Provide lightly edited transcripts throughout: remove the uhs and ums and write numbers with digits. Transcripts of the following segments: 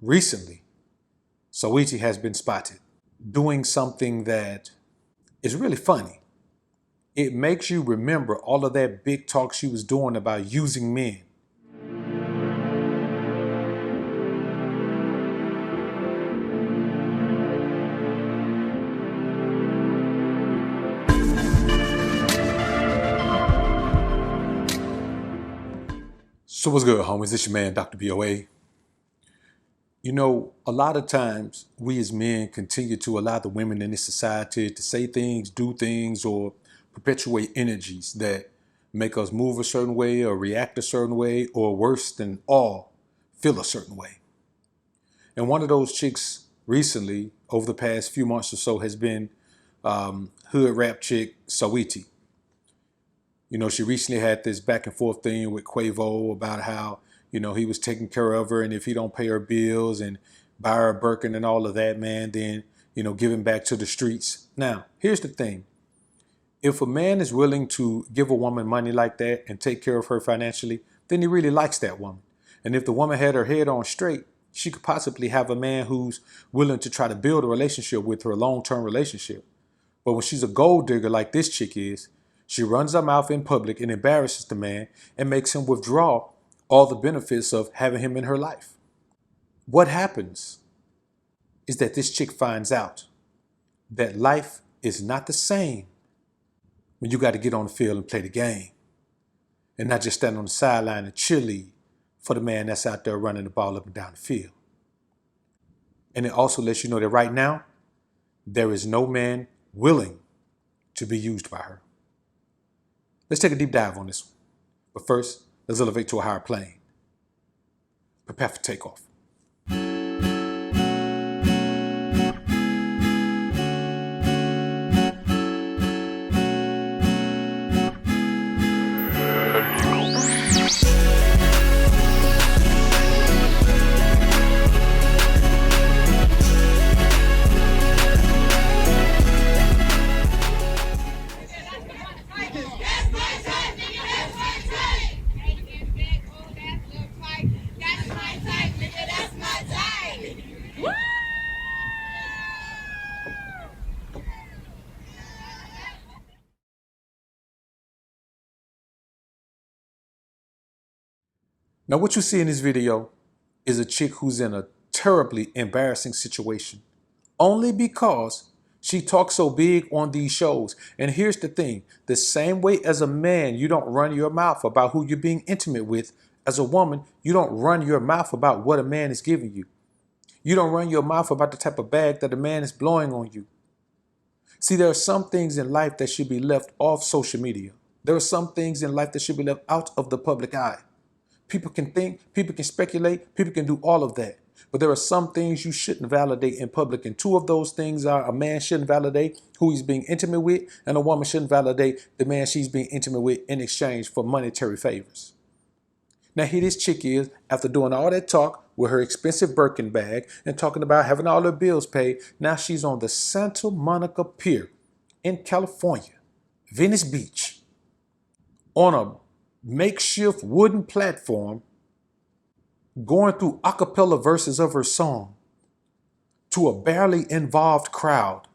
Recently, Saweetie has been spotted doing something that is really funny. It makes you remember all of that big talk she was doing about using men. So what's good, homies? It's your man, Dr. BOA. You know, a lot of times we as men continue to allow the women in this society to say things, do things, or perpetuate energies that make us move a certain way or react a certain way, or worse than all, feel a certain way. And one of those chicks recently, over the past few months or so, has been hood rap chick Saweetie. You know, she recently had this back and forth thing with Quavo about how, you know, he was taking care of her, and if he don't pay her bills and buy her a Birkin and all of that, man, then, you know, give him back to the streets. Now, here's the thing. If a man is willing to give a woman money like that and take care of her financially, then he really likes that woman. And if the woman had her head on straight, she could possibly have a man who's willing to try to build a relationship with her, a long-term relationship. But when she's a gold digger like this chick is, she runs her mouth in public and embarrasses the man and makes him withdraw all the benefits of having him in her life. What happens is that this chick finds out that life is not the same when you got to get on the field and play the game and not just stand on the sideline and cheerlead for the man that's out there running the ball up and down the field. And it also lets you know that right now, there is no man willing to be used by her. Let's take a deep dive on this one. But first, let's elevate to a higher plane. Prepare for takeoff. Now, what you see in this video is a chick who's in a terribly embarrassing situation, only because she talks so big on these shows. And here's the thing, the same way as a man, you don't run your mouth about who you're being intimate with. As a woman, you don't run your mouth about what a man is giving you. You don't run your mouth about the type of bag that a man is blowing on you. See, there are some things in life that should be left off social media. There are some things in life that should be left out of the public eye. People can think, people can speculate, people can do all of that. But there are some things you shouldn't validate in public. And two of those things are: a man shouldn't validate who he's being intimate with, and a woman shouldn't validate the man she's being intimate with in exchange for monetary favors. Now here this chick is, after doing all that talk with her expensive Birkin bag and talking about having all her bills paid, now she's on the Santa Monica Pier in California, Venice Beach, on a makeshift wooden platform, going through a cappella verses of her song to a barely involved crowd.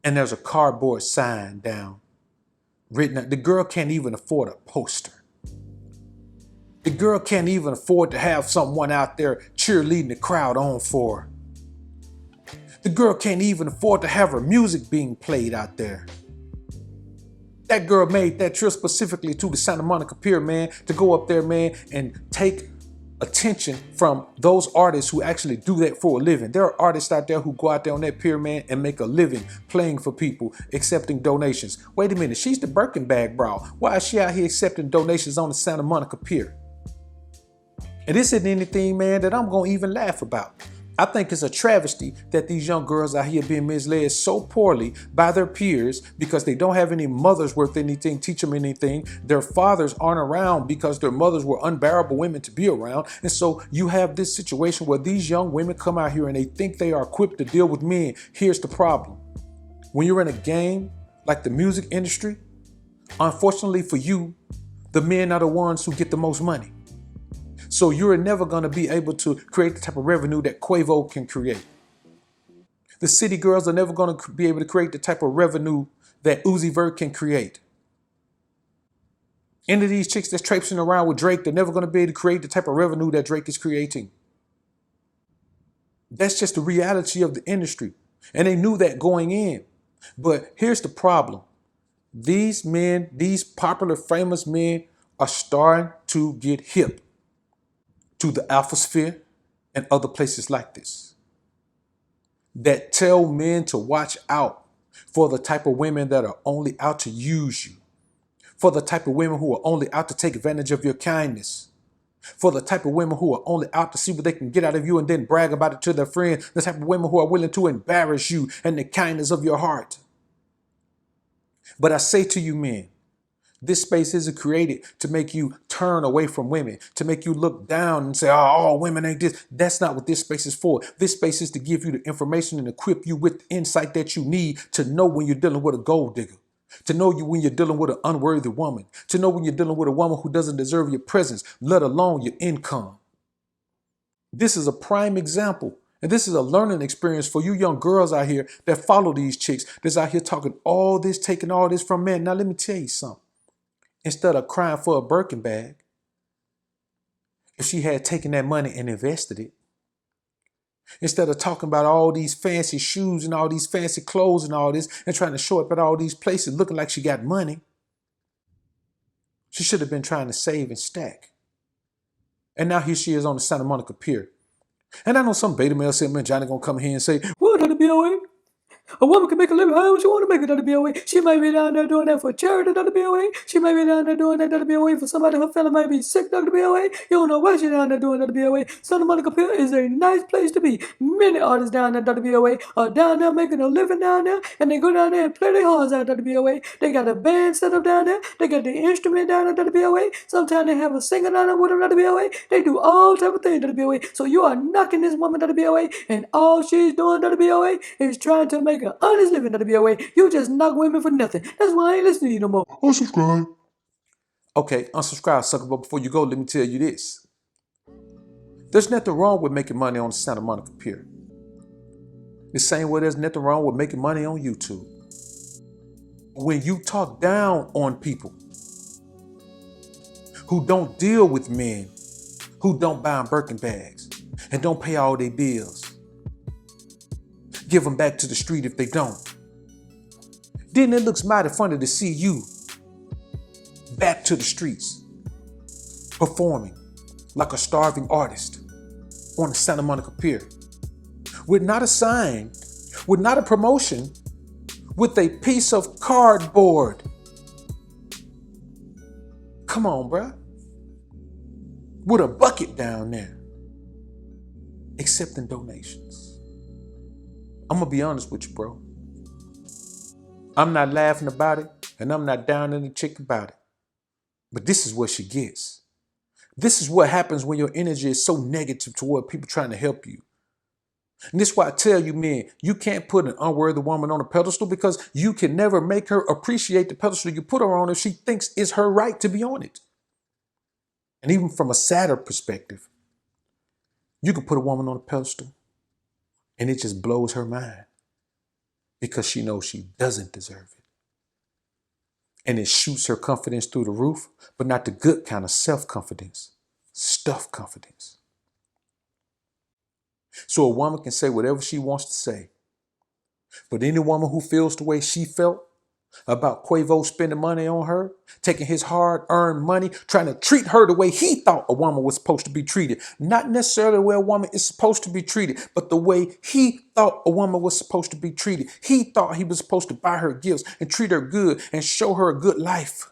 And there's a cardboard sign down written. The girl can't even afford a poster. The girl can't even afford to have someone out there cheerleading the crowd on for her. The girl can't even afford to have her music being played out there. That girl made that trip specifically to the Santa Monica Pier, man, to go up there, man, and take attention from those artists who actually do that for a living. There are artists out there who go out there on that pier, man, and make a living playing for people, accepting donations. Wait a minute, she's the Birkin bag bra. Why is she out here accepting donations on the Santa Monica Pier? And this isn't anything, man, that I'm going to even laugh about. I think it's a travesty that these young girls out here being misled so poorly by their peers because they don't have any mothers worth anything, teach them anything. Their fathers aren't around because their mothers were unbearable women to be around. And so you have this situation where these young women come out here and they think they are equipped to deal with men. Here's the problem. When you're in a game like the music industry, unfortunately for you, the men are the ones who get the most money. So you're never going to be able to create the type of revenue that Quavo can create. The city girls are never going to be able to create the type of revenue that Uzi Vert can create. Any of these chicks that's traipsing around with Drake, they're never going to be able to create the type of revenue that Drake is creating. That's just the reality of the industry. And they knew that going in. But here's the problem. These men, these popular, famous men are starting to get hip to the alphasphere and other places like this that tell men to watch out for the type of women that are only out to use you, for the type of women who are only out to take advantage of your kindness, for the type of women who are only out to see what they can get out of you and then brag about it to their friends, the type of women who are willing to embarrass you and the kindness of your heart. But I say to you men, this space isn't created to make you turn away from women, to make you look down and say, oh, all women ain't this. That's not what this space is for. This space is to give you the information and equip you with the insight that you need to know when you're dealing with a gold digger, to know you when you're dealing with an unworthy woman, to know when you're dealing with a woman who doesn't deserve your presence, let alone your income. This is a prime example. And this is a learning experience for you young girls out here that follow these chicks that's out here talking all this, taking all this from men. Now, let me tell you something. Instead of crying for a Birkin bag, if she had taken that money and invested it, instead of talking about all these fancy shoes and all these fancy clothes and all this and trying to show up at all these places looking like she got money, she should have been trying to save and stack. And now here she is on the Santa Monica Pier. And I know some beta male said, man, Johnny gonna come here and say, what are the BOA? A woman can make a living however she want to make it, BOA. She might be down there doing that for charity, BOA. She might be down there doing that, BOA, for somebody her family might be sick, BOA. You don't know why she down there doing that, BOA. Santa Monica Pier is a nice place to be. Many artists down there, BOA, are down there making a living down there, and they go down there and play their hearts out, BOA. They got a band set up down there. They got the instrument down there, BOA. Sometimes they have a singer down there with them, BOA. They do all type of things, BOA. So you are knocking this woman, BOA, and all she's doing, BOA, is trying to make an honest living, BOA. You just knock women for nothing. That's why I ain't listening to you no more. Unsubscribe. Okay, unsubscribe, sucker. But before you go, let me tell you this. There's nothing wrong with making money on the Santa Monica Pier. The same way there's nothing wrong with making money on YouTube. When you talk down on people who don't deal with men, who don't buy Birkin bags and don't pay all their bills, give them back to the street if they don't, then it looks mighty funny to see you back to the streets, performing like a starving artist on the Santa Monica Pier, with not a sign, with not a promotion, with a piece of cardboard. Come on, bruh. With a bucket down there, accepting donations. I'm gonna be honest with you, bro. I'm not laughing about it, and I'm not down in the chick about it. But this is what she gets. This is what happens when your energy is so negative toward people trying to help you. And this is why I tell you, men, you can't put an unworthy woman on a pedestal, because you can never make her appreciate the pedestal you put her on if she thinks it's her right to be on it. And even from a sadder perspective, you can put a woman on a pedestal and it just blows her mind because she knows she doesn't deserve it. And it shoots her confidence through the roof, but not the good kind of self-confidence, stuff confidence. So a woman can say whatever she wants to say, but any woman who feels the way she felt about Quavo spending money on her, taking his hard-earned money, trying to treat her the way he thought a woman was supposed to be treated. Not necessarily the way a woman is supposed to be treated, but the way he thought a woman was supposed to be treated. He thought he was supposed to buy her gifts and treat her good and show her a good life.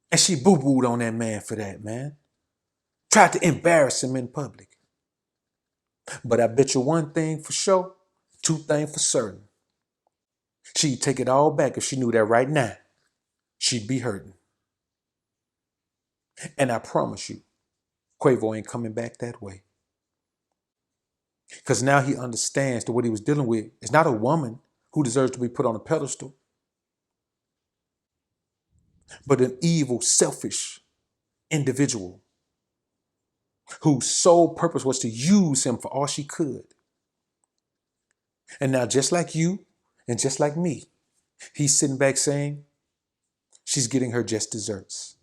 And she boo-booed on that man for that, man. Tried to embarrass him in public. But I bet you one thing for sure, two things for certain. She'd take it all back if she knew that right now she'd be hurting. And I promise you, Quavo ain't coming back that way. Because now he understands that what he was dealing with is not a woman who deserves to be put on a pedestal, but an evil, selfish, individual whose sole purpose was to use him for all she could. And now, just like you and just like me, he's sitting back saying, she's getting her just desserts.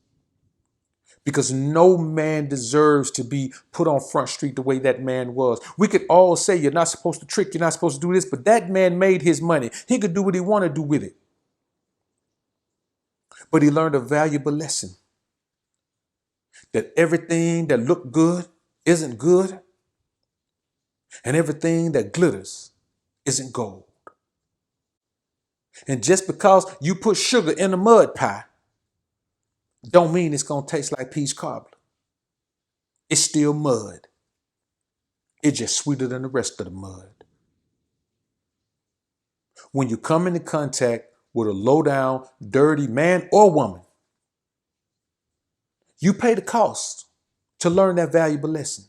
Because no man deserves to be put on Front Street the way that man was. We could all say you're not supposed to trick, you're not supposed to do this, but that man made his money. He could do what he wanted to do with it. But he learned a valuable lesson. That everything that looked good isn't good. And everything that glitters isn't gold. And just because you put sugar in a mud pie, don't mean it's going to taste like peach cobbler. It's still mud. It's just sweeter than the rest of the mud. When you come into contact with a low-down, dirty man or woman, you pay the cost to learn that valuable lesson.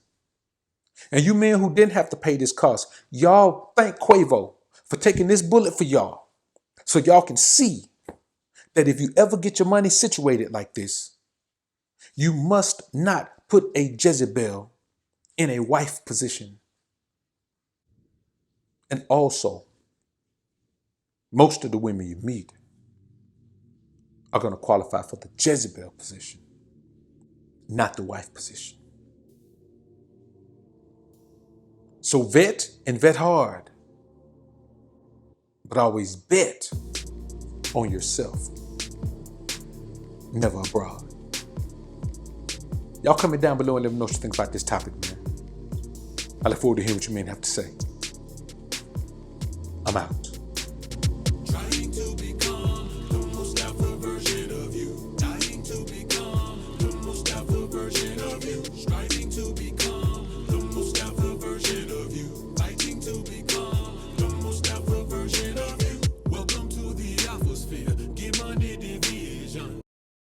And you men who didn't have to pay this cost, y'all thank Quavo for taking this bullet for y'all. So y'all can see that if you ever get your money situated like this, you must not put a Jezebel in a wife position. And also, most of the women you meet are going to qualify for the Jezebel position, not the wife position. So vet and vet hard, but always bet on yourself, never abroad. Y'all comment down below and let me know what you think about this topic, man. I look forward to hearing what you men have to say. I'm out.